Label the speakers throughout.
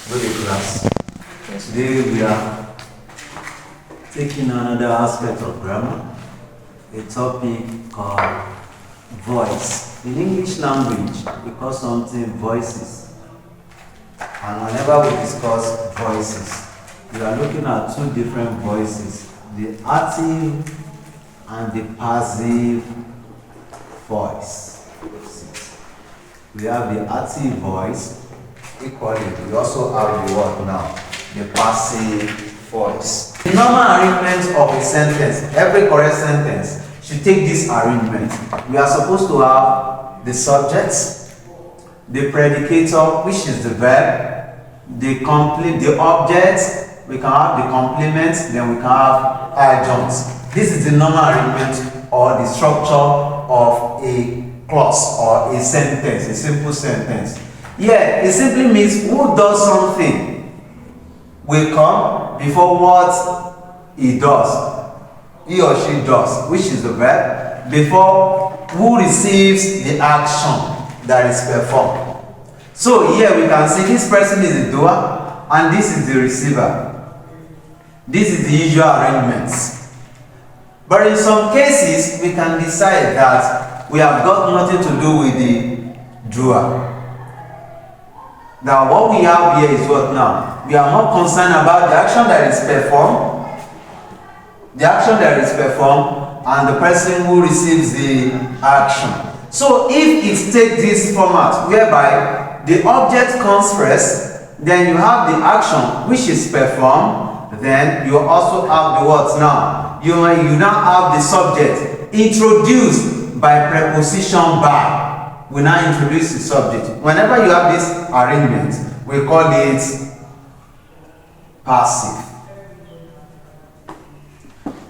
Speaker 1: Good day, class. Today we are taking another aspect of grammar, a topic called voice. In English language, we call something voices. And whenever we discuss voices, we are looking at two different voices, the active and the passive voice. We have the active voice. Equally, we also have the word now, the passive voice. The normal arrangement of a sentence, every correct sentence should take this arrangement. We are supposed to have the subject, the predicator, which is the verb, the object, we can have the complement, then we can have adjuncts. This is the normal arrangement or the structure of a clause or a sentence, a simple sentence. Yeah, it simply means who does something will come before what he does, he or she does, which is the verb, before who receives the action that is performed. So here we can see this person is the doer and this is the receiver. This is the usual arrangements. But in some cases, we can decide that we have got nothing to do with the doer. Now what we have here is what now? We are more concerned about the action that is performed, and the person who receives the action. So if it takes this format whereby the object comes first, then you have the action which is performed, then you also have the words now. You now have the subject introduced by preposition by. We now introduce the subject. Whenever you have this arrangement, we call it passive.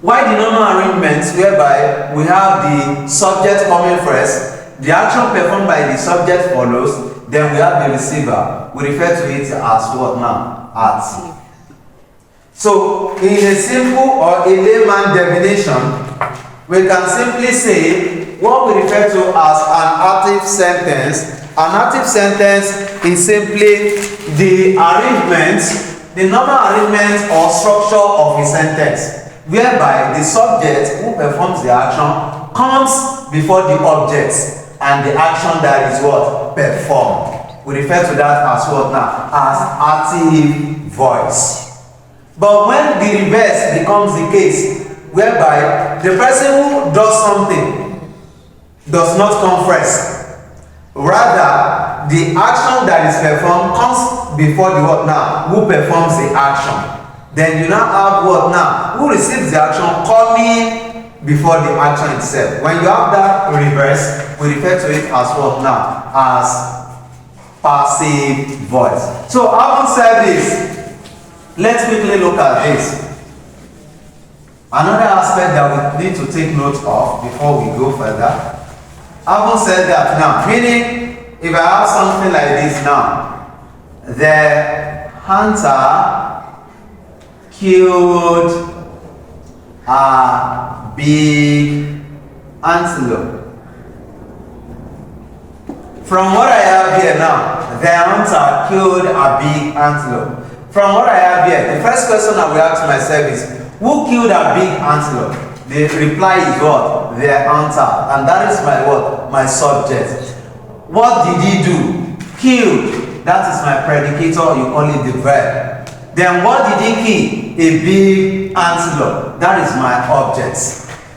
Speaker 1: Why the normal arrangements whereby we have the subject coming first, the action performed by the subject follows, then we have the receiver. We refer to it as what now? Active. So in a simple or a layman definition, we can simply say what we refer to as an active sentence. An active sentence is simply the arrangement, the normal arrangement or structure of a sentence, whereby the subject who performs the action comes before the object and the action that is what? Performed. We refer to that as what now? As active voice. But when the reverse becomes the case, whereby the person who does something does not come first, rather the action that is performed comes before the what now? Who performs the action. Then you now have what now? Who receives the action coming before the action itself. When you have that reverse, we refer to it as what now? As passive voice. So having said this, let's quickly look at this. Another aspect that we need to take note of before we go further. Having said that now, meaning if I have something like this now, the hunter killed a big antelope. From what I have here now, the hunter killed a big antelope. From what I have here, the first question I will ask myself is, who killed a big antelope? The reply is what? The hunter. And that is my what? My subject. What did he do? Killed. That is my predicator, you call it the verb. Then what did he kill? A big antelope. That is my object.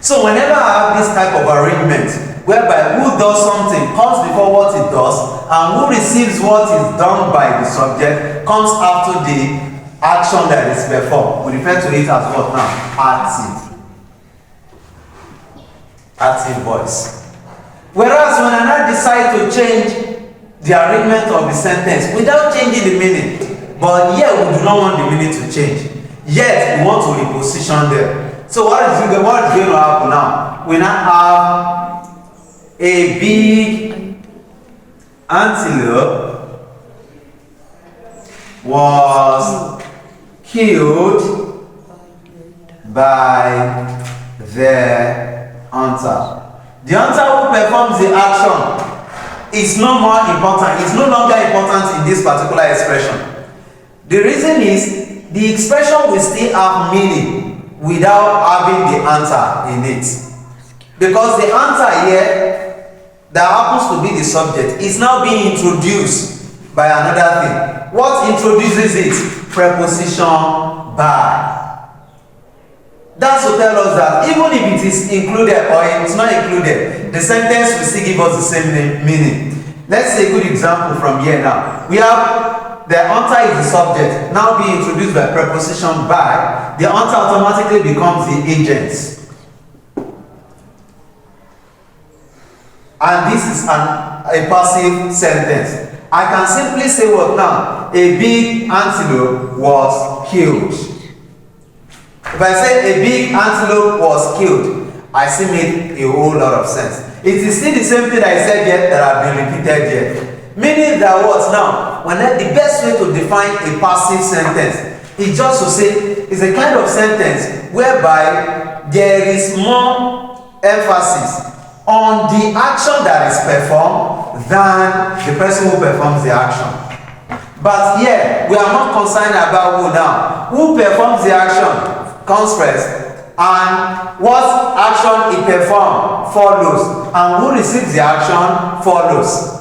Speaker 1: So whenever I have this type of arrangement, whereby who does something comes before what it does, and who receives what is done by the subject comes after the action that is performed, we refer to it as what now? Active. Active voice. Whereas when I now decide to change the arrangement of the sentence without changing the meaning, but here we do not want the meaning to change, yet we want to reposition them. So what is going to happen now? We now have a big antelope was killed by the hunter. The hunter who performs the action is no more important, it's no longer important in this particular expression. The reason is the expression will still have meaning without having the answer in it. Because the answer here that happens to be the subject is now being introduced by another thing. What introduces it? Preposition by. That's to tell us that even if it is included or it's not included, the sentence will still give us the same meaning. Let's see a good example from here now. We have the answer is the subject, now being introduced by preposition by. The answer automatically becomes the agent. And this is a passive sentence. I can simply say what now? A big antelope was killed. If I say a big antelope was killed, I still make a whole lot of sense. It is still the same thing I said yet that have been repeated yet. Meaning that what now? When the best way to define a passive sentence is just to say it's a kind of sentence whereby there is more emphasis on the action that is performed than the person who performs the action. But here we are not concerned about who now. Who performs the action comes first, and what action he performed follows, and who receives the action follows.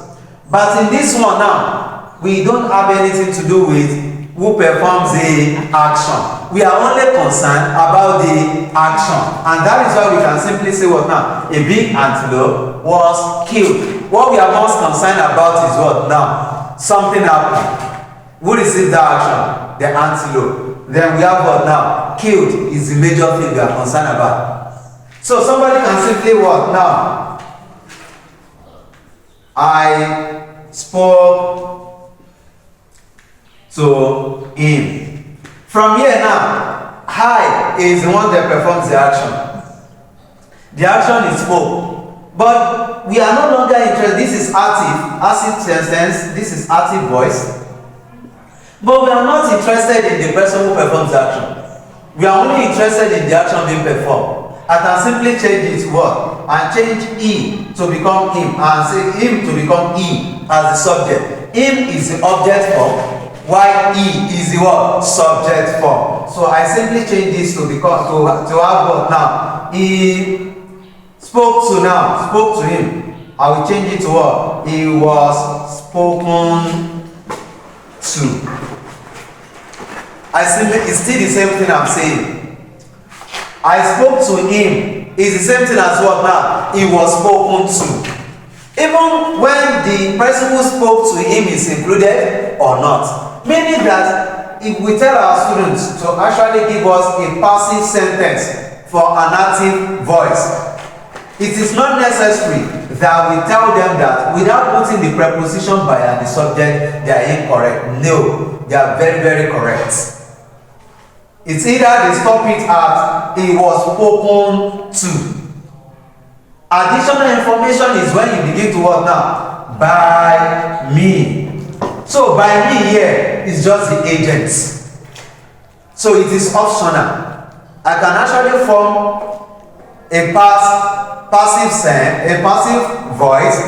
Speaker 1: But in this one now, we don't have anything to do with who performs the action. We are only concerned about the action, and that is why we can simply say what now? A big antelope was killed. What we are most concerned about is what now? Something happened. Who received the action? The antelope. Then we have what now? Killed is the major thing we are concerned about. So somebody can simply what now? I spoke to him. From here now, I is the one that performs the action. The action is spoke. But we are no longer interested. This is active sentence. This is active voice. But we are not interested in the person who performs the action. We are only interested in the action being performed. I can simply change its word and change he to become him and say him to become he as the subject. Him is the object form, while he is the what? Subject form. So I simply change this to become to have what now? He spoke to him. I will change it to what? He was spoken to. It's still the same thing I'm saying. I spoke to him is the same thing as what now? He was spoken to. Even when the person who spoke to him is included or not. Meaning that if we tell our students to actually give us a passive sentence for an active voice, it is not necessary that we tell them that without putting the preposition by and the subject, they are incorrect. No, they are very, very correct. It's either they stop it at he was spoken to. Additional information is when you begin to what now? By me. So by me here is just the agent. So it is optional. I can actually form a passive voice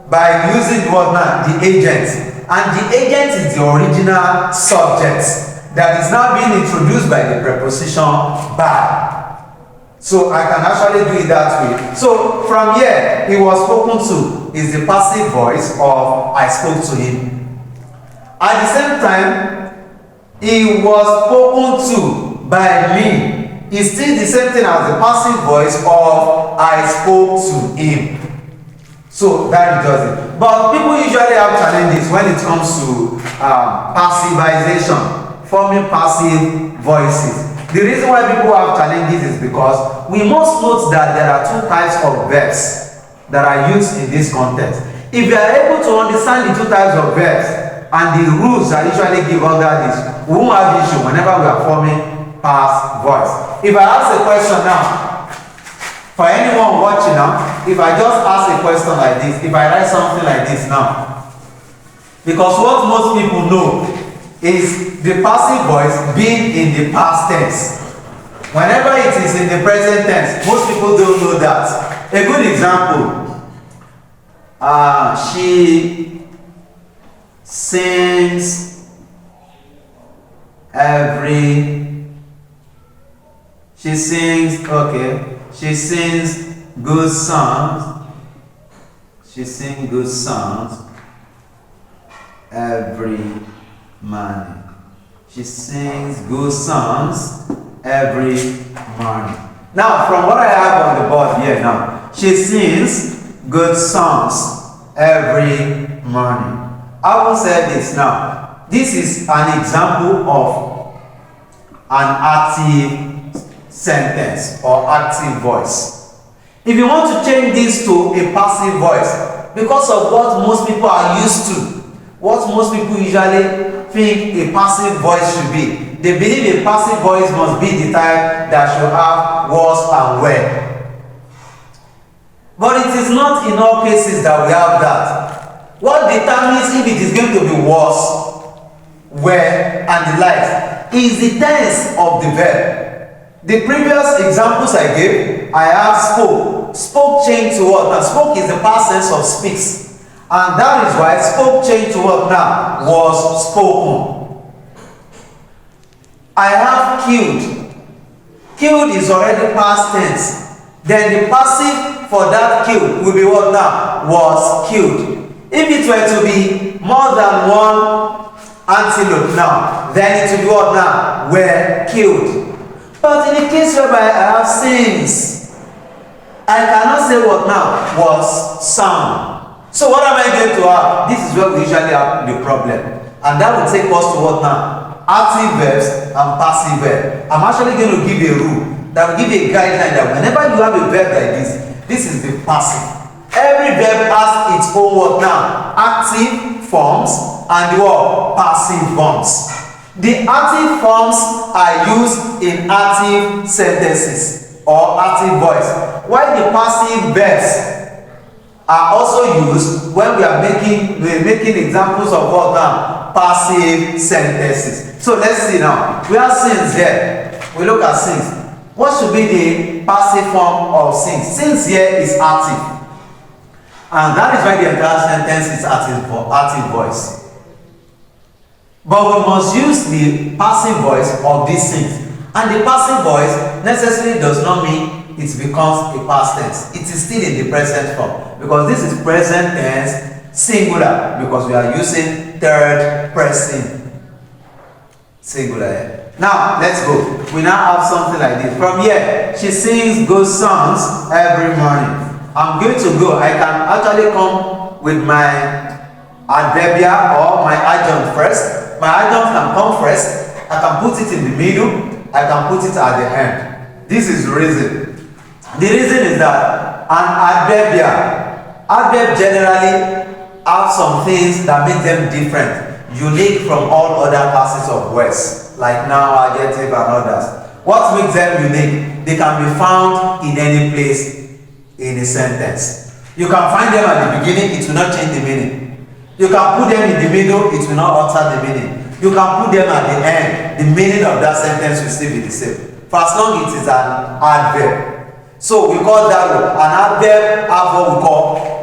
Speaker 1: by using the word now, the agent. And the agent is the original subject that is now being introduced by the preposition by. So I can actually do it that way. So from here, he was spoken to is the passive voice of I spoke to him. At the same time, he was spoken to by me. It's still the same thing as the passive voice of I spoke to him. So that does it. But people usually have challenges when it comes to passivization. Forming passive voices. The reason why people have challenges is because we must note that there are two types of verbs that are used in this context. If you are able to understand the two types of verbs and the rules that usually give under this, we won't have issue whenever we are forming past voice. If I ask a question now, for anyone watching now, if I just ask a question like this, if I write something like this now, because what most people know is the passive voice being in the past tense. Whenever it is in the present tense, most people don't know that. A good example, she sings every. She sings, okay. She sings good songs. She sings good songs every morning. She sings good songs every morning. Now, from what I have on the board here now, she sings good songs every morning. I will say this now. This is an example of an active sentence or active voice. If you want to change this to a passive voice, because of what most people are used to, what most people usually think a passive voice should be, they believe a passive voice must be the type that should have was and were. But it is not in all cases that we have that. What determines if it is going to be was, were, and the likes is the tense of the verb. The previous examples I gave, I have spoke. Spoke changed to what? Now spoke is the past tense of speaks. And that is why spoke changed to what now? Was spoken. I have killed. Killed is already past tense. Then the passive for that killed will be what now? Was killed. If it were to be more than one antelope now, then it will be what now? Were killed. But in the case whereby I have sins, I cannot say what now? Was sung. So what am I going to have? This is where we usually have the problem. And that will take us to what now? Active verbs and passive verbs. I'm actually going to give a rule that will give a guideline that whenever you have a verb like this is the passive. Every verb has its own what now? Active forms and the what? Passive forms. The active forms are used in active sentences or active voice, while the passive verbs are also used when we are making examples of what now? Passive sentences. So let's see now. We have sins here. We look at sins. What should be the passive form of sins? Sins here is active. And that is why the entire sentence is active voice. But we must use the passive voice of these things. And the passive voice necessarily does not mean it becomes a past tense. It is still in the present form. Because this is present tense singular. Because we are using third person singular. Now, let's go. We now have something like this. From here, she sings good songs every morning. I'm going to go. I can actually come with my adverbia or my adjunct first. My adjunct can come first. I can put it in the middle. I can put it at the end. This is the reason. The reason is that an adverb generally have some things that make them different, unique from all other classes of words, like noun, adjective, and others. What makes them unique? They can be found in any place in a sentence. You can find them at the beginning, it will not change the meaning. You can put them in the middle, it will not alter the meaning. You can put them at the end, the meaning of that sentence will still be the same. For as long as it is an adverb. So we call that an adverb have what we call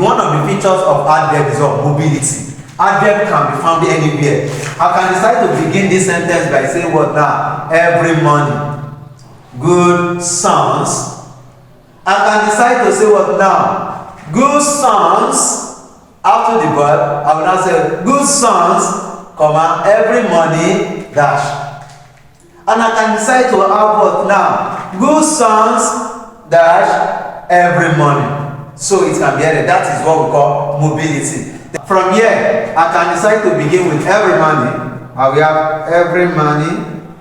Speaker 1: one of the features of adverb is of mobility. Adverb can be found anywhere. I can decide to begin this sentence by saying what now? Every morning. Good songs. I can decide to say what now? Good songs. After the verb, I will now say good songs, comma, every morning, dash. And I can decide to have what now? Good songs, dash, every morning. So it can be added. That is what we call mobility. From here, I can decide to begin with every morning. We have every morning.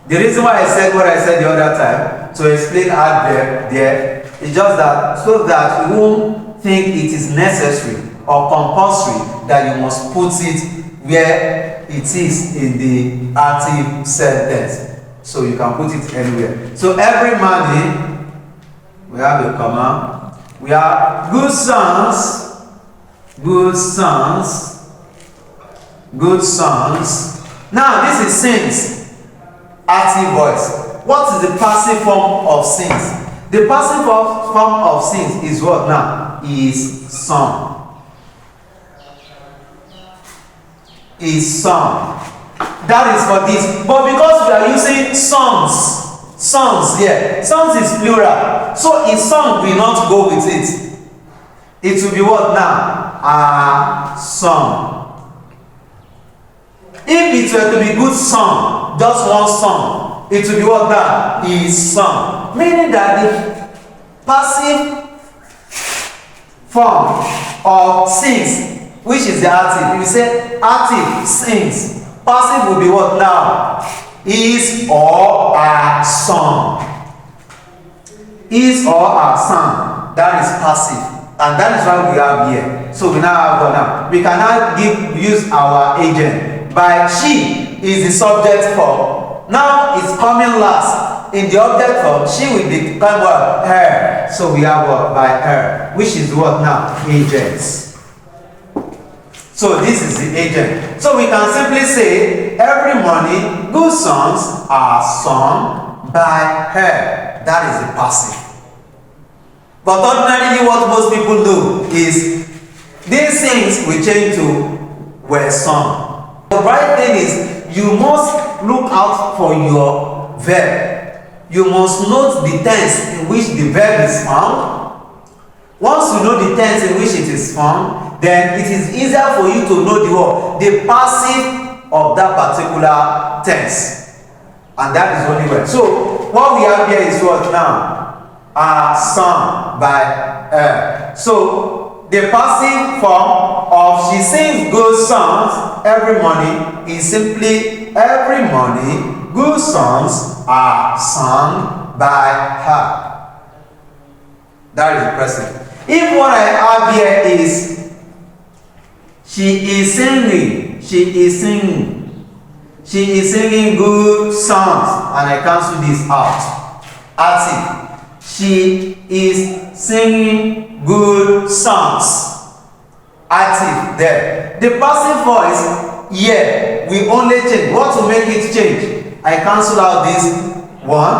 Speaker 1: The reason why I said what I said the other time, to explain adverb there, is just that so that you won't think it is necessary or compulsory that you must put it where it is in the active sentence. So you can put it anywhere. So every morning, we have a comma. We have good songs, good songs, good songs. Now this is sings, active voice. What is the passive form of sings? The passive form of sings is what now? Is sung. Is sung. That is for this. But because we are using sons here, sons is plural. So a song will not go with it. It will be what now? A song. If it were to be good song, just one song, it will be what now? Is song. Meaning that the passive form of sings, which is the active. If you say active sings, passive will be what now? Is or a song. Is or a song. That is passive. And that is what we have here. So we now have what now? We can now use our agent. By she is the subject form. Now it's coming last. In the object form, she will become what? Her. So we have what? By her. Which is what now? Agents. So this is the agent. So we can simply say every morning good songs are sung by her. That is the passive. But ordinarily what most people do is these things will change to were sung. The right thing is you must look out for your verb. You must note the tense in which the verb is found. Once you know the tense in which it is found, then it is easier for you to know the what? The passive of that particular tense. And that is only well. So what we have here is what now? Sung by her. So the passive form of she sings good songs every morning is simply every morning good songs are sung by her. That is the present. If what I have here is she is singing, she is singing good songs, and I cancel this out. Active. She is singing good songs. Active there. The passive voice here we only change. What to make it change? I cancel out this one.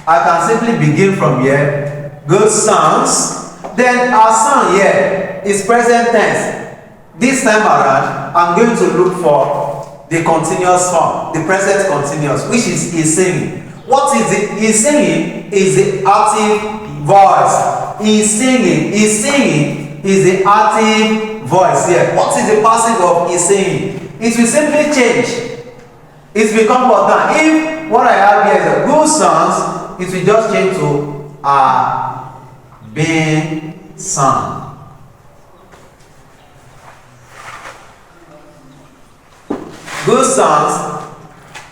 Speaker 1: I can simply begin from here. Good songs. Then our song here is present tense. This time around, I'm going to look for the continuous form, the present continuous, which is singing. What is it? Is singing is the active voice. Is singing is the active voice here. What is the passive of is singing? It will simply change. It's become what now? If what I have here is a good songs, it will just change to being sung. Good songs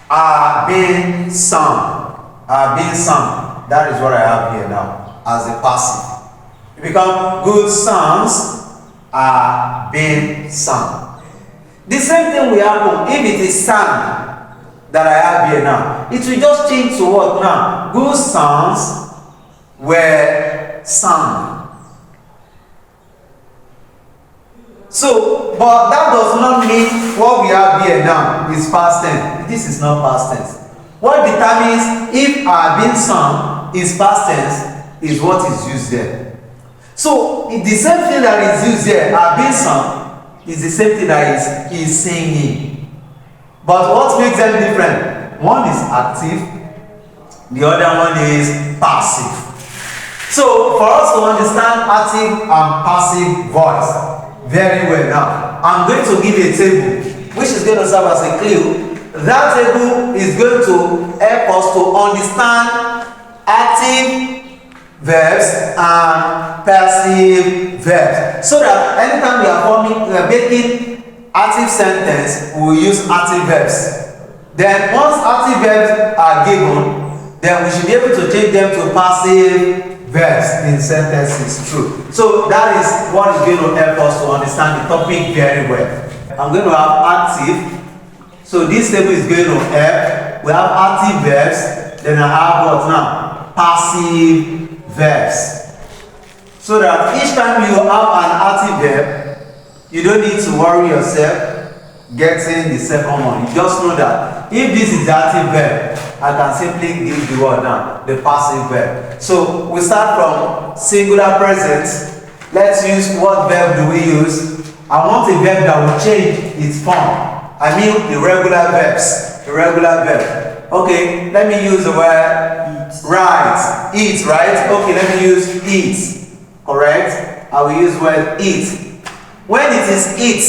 Speaker 1: are being sung. Are being sung. That is what I have here now as a passive. It become good songs are being sung. The same thing will happen if it is sung that I have here now. It will just change to what now? Good songs were sung. So, but that does not mean what we have here now is past tense. This is not past tense. What determines if are being sung is past tense is what is used there. So, the same thing that is used there, are being sung, is the same thing that is singing. But what makes them different? One is active, the other one is passive. So, for us to understand active and passive voice very well now, I'm going to give a table which is going to serve as a clue. That table is going to help us to understand active verbs and passive verbs, so that anytime we are making active sentence, we will use active verbs. Then once active verbs are given, then we should be able to change them to passive verbs in sentences too. So that is what is going to help us to understand the topic very well. I'm going to have active. So this table is going to help. We have active verbs. Then I have what now? Passive verbs. So that each time you have an active verb, you don't need to worry yourself getting the second one. You just know that if this is the active verb, I can simply give the word now, the passive verb. So we start from singular present. Let's use what verb do we use? I want a verb that will change its form. I mean irregular verbs. Irregular verb. Okay, let me use the word right. Eat, right? Okay, let me use eat. Correct? I will use word eat. When it is eat,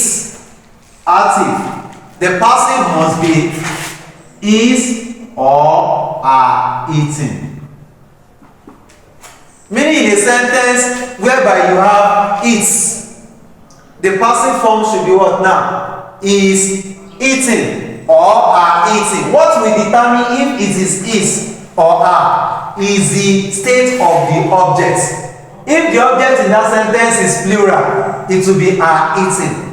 Speaker 1: active, the passive must be is or are eating. Meaning in a sentence whereby you have eats, the passive form should be what now? Is eating or are eating. What will determine if it is or are is the state of the object. If the object in that sentence is plural, it will be are eating.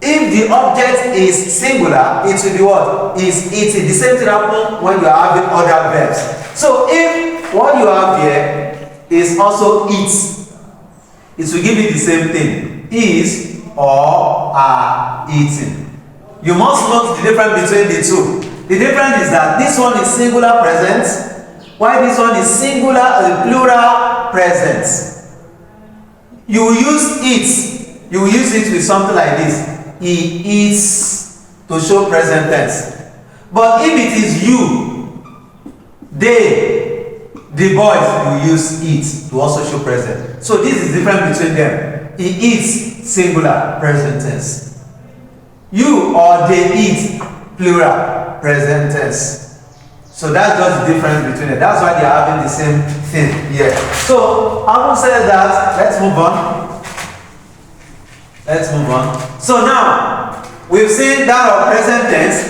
Speaker 1: If the object is singular, it will be what? Is eating. The same thing happens when you are having other verbs. So if what you have here is also eat, it will give you the same thing. Is or are eating. You must note the difference between the two. The difference is that this one is singular present, while this one is singular plural present. You will use it. You will use it with something like this. He eats to show present tense. But if it is you, they, the boys, you use it to also show present. So this is different between them. He eats singular present tense. You or they eat plural present tense. So that's just the difference between it. That's why they are having the same thing here. So having said that, let's move on. Let's move on. So now we've seen that of present tense.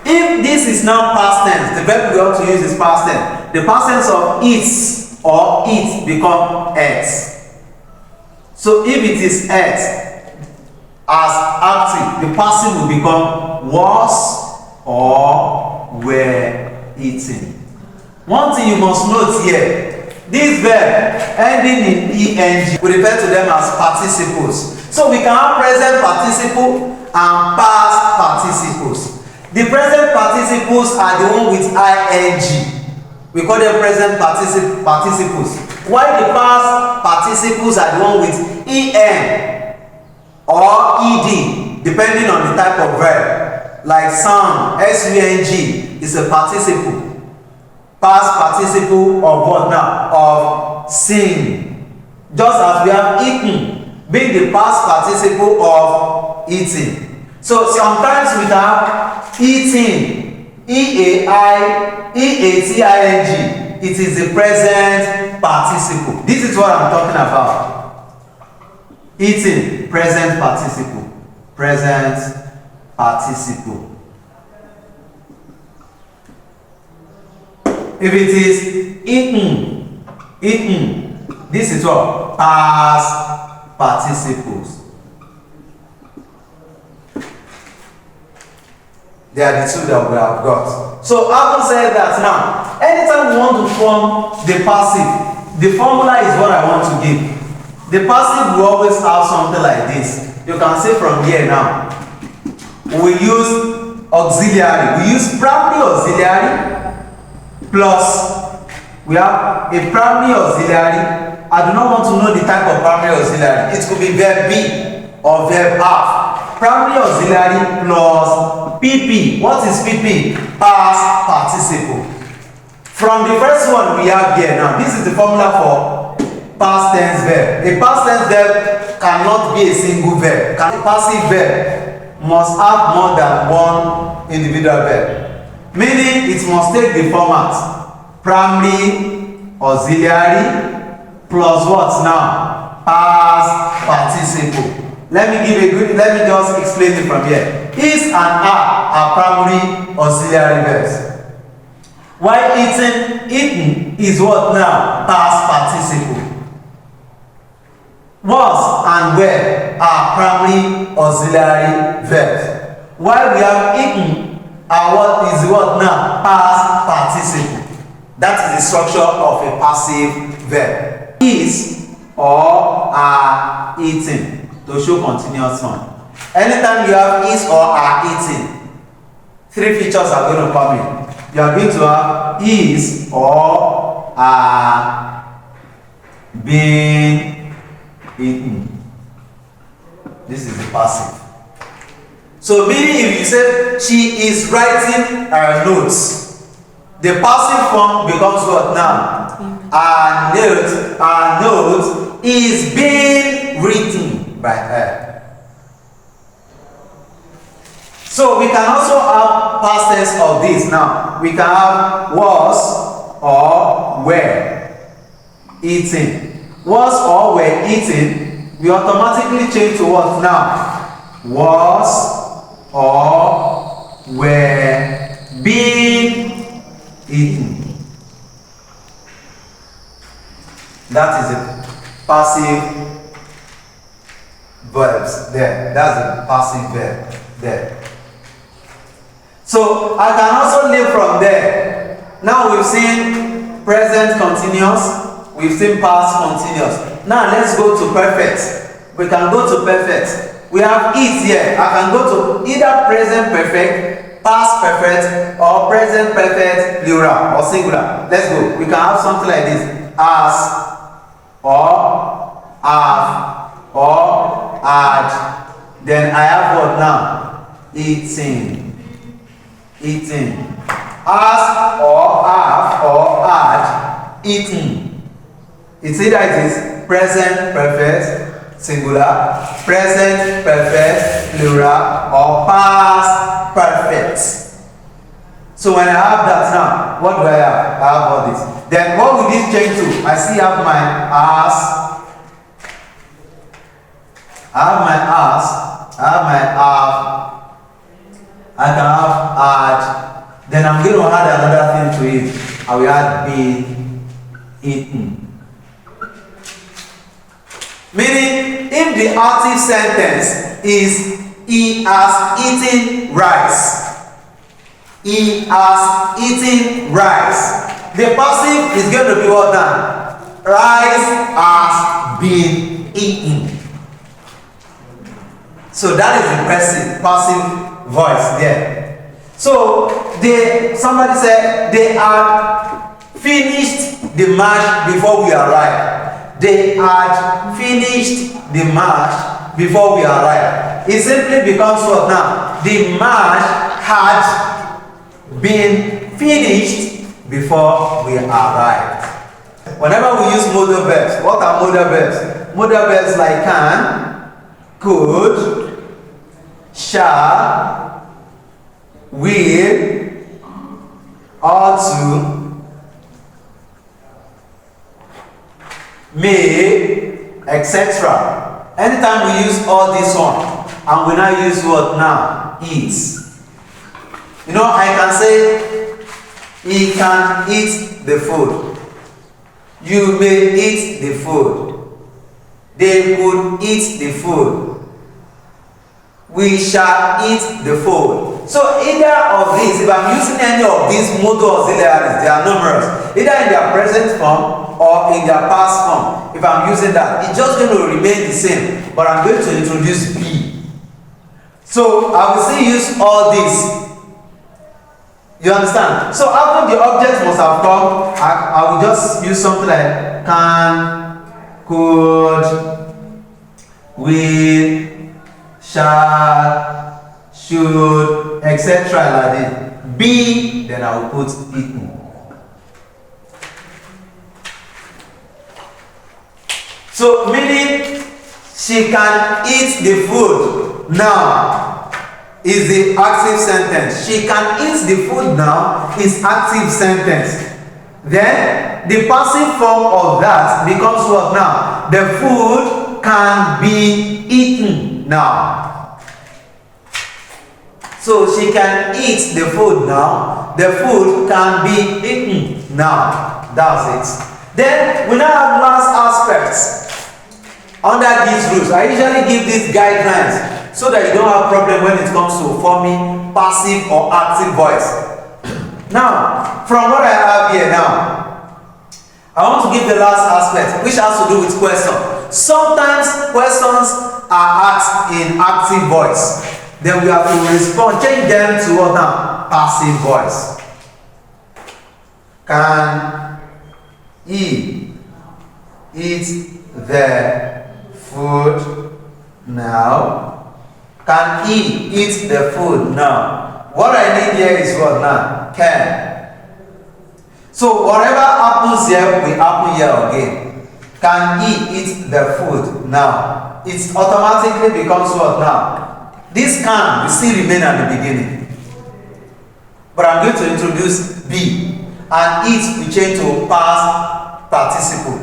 Speaker 1: If this is now past tense, the verb we ought to use is past tense. The past tense of eats or eat become ate. So if it is ate as active, the passive will become was or were eating. One thing you must note here, this verb ending in eng, we refer to them as participles. So we can have present participle and past participles. The present participles are the one with ing. We call them present participles. While the past participles are the one with en or ed, depending on the type of verb. Like sung, sung is a participle. Past participle of what now? Of sing. Just as we have eaten being the past participle of eating. So sometimes we have eating, eating, it is the present participle. This is what I'm talking about. Eating, present participle. Present participle. If it is eaten, this is what? Past participles. They are the two that we have got. So having said that, now anytime we want to form the passive, the formula is what I want to give. The passive will always have something like this. You can see from here now, we use auxiliary. We use primary auxiliary plus we have a primary auxiliary. I do not want to know the type of primary auxiliary. It could be verb be or verb have. Primary auxiliary plus PP. What is PP? Past participle. From the first one we have here now, this is the formula for past tense verb. A past tense verb cannot be a single verb. A passive verb must have more than one individual verb. Meaning it must take the format primary auxiliary plus what now? Past participle. Let me just explain it from here. Is and are primary auxiliary verbs. While eaten is what now? Past participle. Was and were are primary auxiliary verbs. While we have eaten are what now? Past participle. That is the structure of a passive verb. Is or are eating to show continuous form. Anytime you have is or are eating, three features are going to come in. You are going to have is or are being eaten. This is the passive. So meaning if you say she is writing her notes, the passive form becomes what now? Her note is being written by her. So we can also have past tense of this now. We can have was or were eating. Was or were eating, we automatically change to what now? Was or were being eaten. That is the passive verbs there. That's the passive verb there. So I can also live from there. Now we've seen present continuous, we've seen past continuous. Now let's go to perfect. We can go to perfect. We have it here. I can go to either present perfect, past perfect, or present perfect plural or singular. Let's go. We can have something like this: as, or have, or had. Then I have what now? Eating. Eating. As or have or had eaten. It's either it is present perfect singular, present perfect plural, or past perfect. So when I have that now, what do I have? I have all this. Then what will this change to? I still have my as. I have my as. I have my have. I can have add. Then I'm going to add another thing to it. I will add been eaten. Meaning, if the active sentence is he has eaten rice. He has eaten rice. The passive is going to be what now? Rice has been eaten. So that is the passive voice there. So somebody said they had finished the march before we arrived. They had finished the march before we arrived. It simply becomes what now? The march had been finished before we arrived. Whenever we use modal verbs, what are modal verbs? Modal verbs like can, could, shall, will, ought to, may, etc. Anytime we use all this one, and we now use what now? Is. You know, I can say, he can eat the food. You may eat the food. They could eat the food. We shall eat the food. So either of these, if I'm using any of these modal auxiliaries, they are numerous, either in their present form or in their past form. If I'm using that, it's just going to remain the same, but I'm going to introduce be. So I will still use all these. You understand? So after the object must have come, I will just use something like can, could, will, shall, should, etc. like this. Be, then I will put eaten. So meaning she can eat the food now is the active sentence. She can eat the food now is active sentence. Then the passive form of that becomes what now? The food can be eaten now. So she can eat the food now. The food can be eaten now. That's it. Then we now have last aspects. Under these rules, I usually give these guidelines so that you don't have problem when it comes to forming passive or active voice. Now, from what I have here now, I want to give the last aspect, which has to do with questions. Sometimes questions are asked in active voice. Then we have to respond, change them to what now? Passive voice. Can he eat the food now? Can he eat the food now? What I need here is what now? Can. So whatever happens here will happen here again. Can he eat the food now? It automatically becomes what now? This can will still remain at the beginning. But I'm going to introduce be, and it will change to past participle.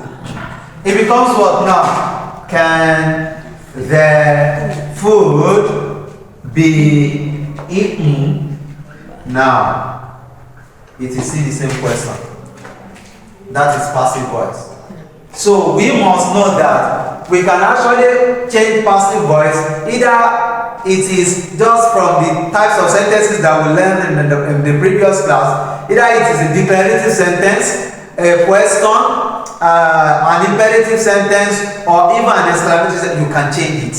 Speaker 1: It becomes what now? Can the food be eaten now? It is still the same question. That is passive voice. So we must know that we can actually change passive voice. Either it is just from the types of sentences that we learned in the previous class. Either it is a declarative sentence, a question, an imperative sentence, or even an exclamation sentence. You can change it.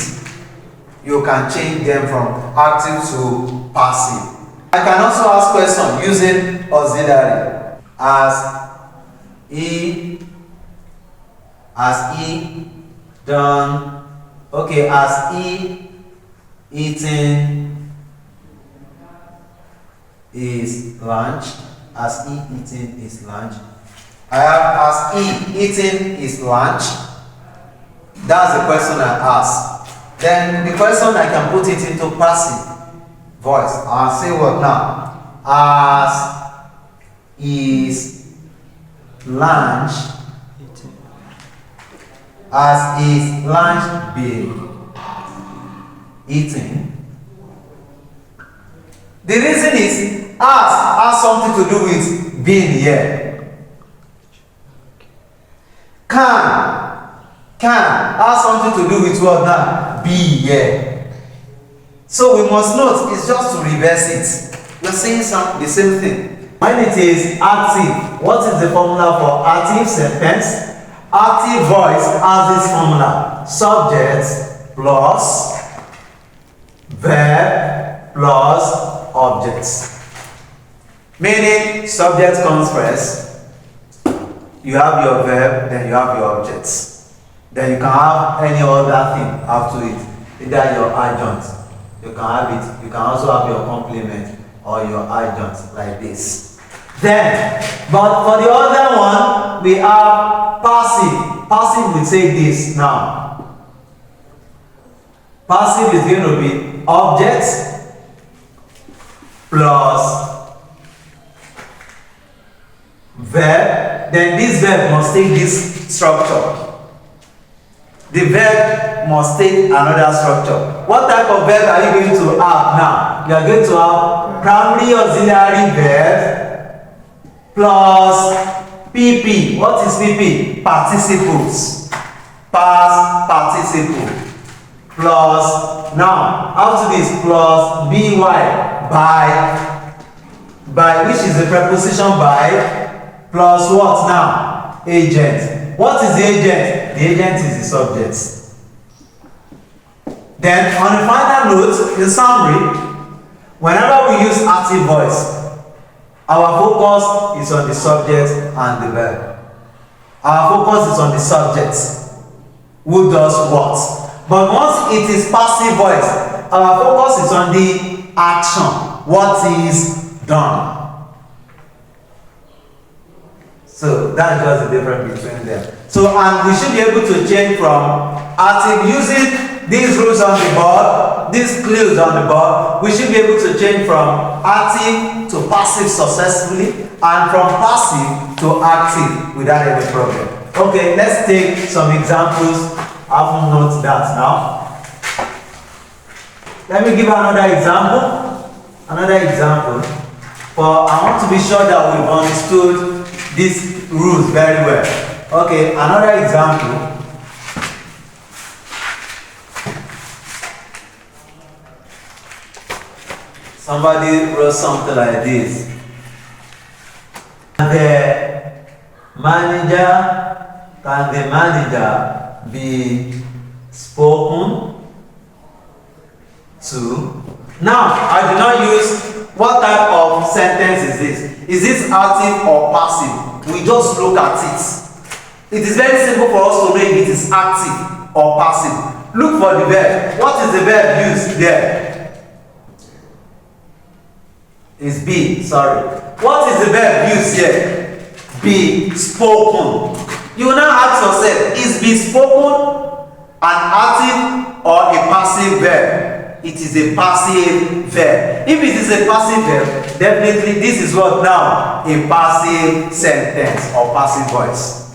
Speaker 1: You can change them from active to passive. I can also ask questions using auxiliary. Has he done? Okay, has he eaten his lunch? Has he eaten his lunch? I have, has he eaten his lunch? That's the question I ask. Then the question I can put it into passive voice. I'll say what now? Has his lunch? Has his lunch been eaten? The reason is has something to do with being here. Can has something to do with what now? Be here. So we must note it's just to reverse it. We're saying the same thing. When it is active, what is the formula for active sentence? Active voice has this formula: subject plus verb plus objects. Meaning subject comes first, you have your verb, then you have your objects. Then you can have any other thing after it, either your adjunct. You can have it. You can also have your complement or your adjunct like this. Then, but for the other one, we have passive. Passive will say this now. Passive is going to be objects plus verb. Then this verb must take this structure. The verb must take another structure. What type of verb are you going to have now? You are going to have primary auxiliary verb plus PP. What is PP? Participles. Past participle. Plus, now, after this, plus BY. By, which is the preposition by, plus what now? Agent. What is the agent? The agent is the subject. Then, on the final note, in summary, whenever we use active voice, our focus is on the subject and the verb. Our focus is on the subject. Who does what? But once it is passive voice, our focus is on the action. What is done? So that's just the difference between them. So, and we should be able to change from active using these rules on the board, these clues on the board. We should be able to change from active to passive successfully, and from passive to active without any problem. Okay, let's take some examples. I've noted that now. Let me give another example. But I want to be sure that we've understood these rules very well. Okay, another example. Somebody wrote something like this. Can the manager be spoken to? Now, I do not use what type of sentence is this. Is this active or passive? We just look at it. It is very simple for us to know if it is active or passive. Look for the verb. What is the verb used there? It's be, sorry. What is the verb used here? Be spoken. You will now ask yourself, is be spoken an active or a passive verb? It is a passive verb. If it is a passive verb, definitely this is what now? A passive sentence or passive voice.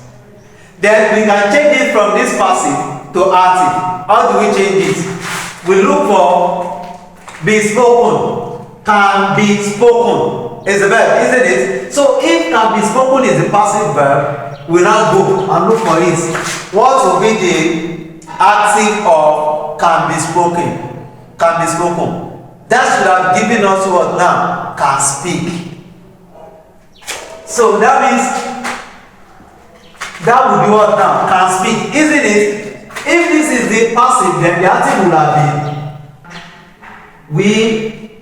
Speaker 1: Then we can change it from this passive to active. How do we change it? We look for be spoken. Can be spoken is a verb, isn't it? So if can be spoken is a passive verb, we now go and look for it. What will be the active of can be spoken? Can be spoken. That should have given us what now? Can speak. So that means that would be what now? Can speak, isn't it? If this is the passive, then the active will have been we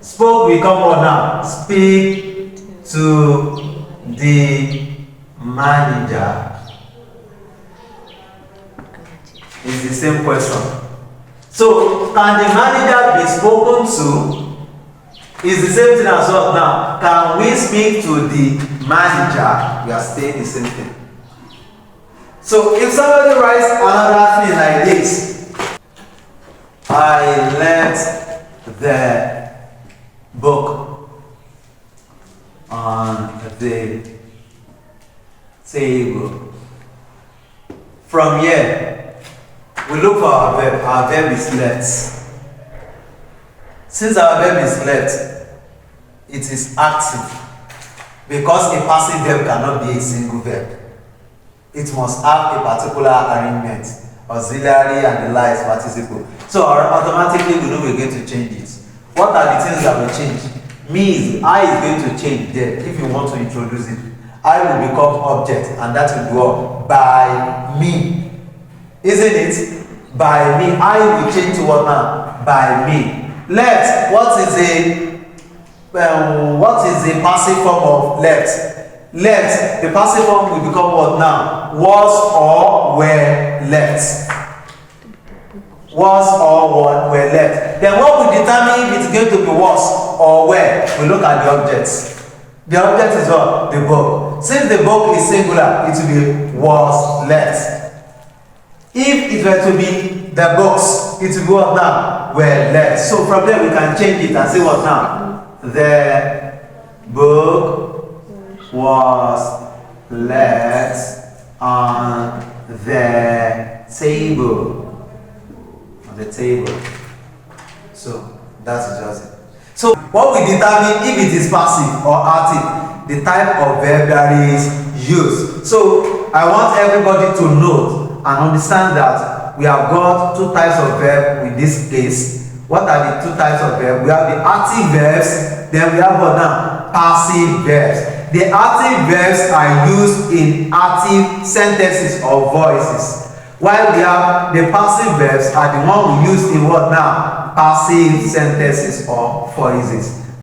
Speaker 1: spoke, we come on now. Speak to the manager. It's the same question. So, can the manager be spoken to? It's the same thing as well now. Can we speak to the manager? We are saying the same thing. So, if somebody writes another thing like this, I left the book on the table. From here, we look for our verb. Our verb is left. Since our verb is left, it is active. Because a passive verb cannot be a single verb. It must have a particular arrangement, auxiliary and the likes, participle. So automatically we know we're going to change it. What are the things that will change? Me is I is going to change there. If you want to introduce it, I will become object, and that will go by me. Isn't it? By me. I will change to what now? By me. Left. What is the passive form of left? Left. The passive form will become what now? Was or were left. Was or were left. Then what will determine if it's going to be was or were? We look at the objects. The object is what? The book. Since the book is singular, it will be was left. If it were to be the books, it will be what now? Were left. So from there we can change it and say what now? The book was left on the table. The table. So that's just it. So what we determine if it is passive or active, the type of verb that is used. So I want everybody to note and understand that we have got two types of verb in this case. What are the two types of verb? We have the active verbs, then we have what now? Passive verbs. The active verbs are used in active sentences or voices. While we have the passive verbs are the one we use in what now? Passive sentences or voices.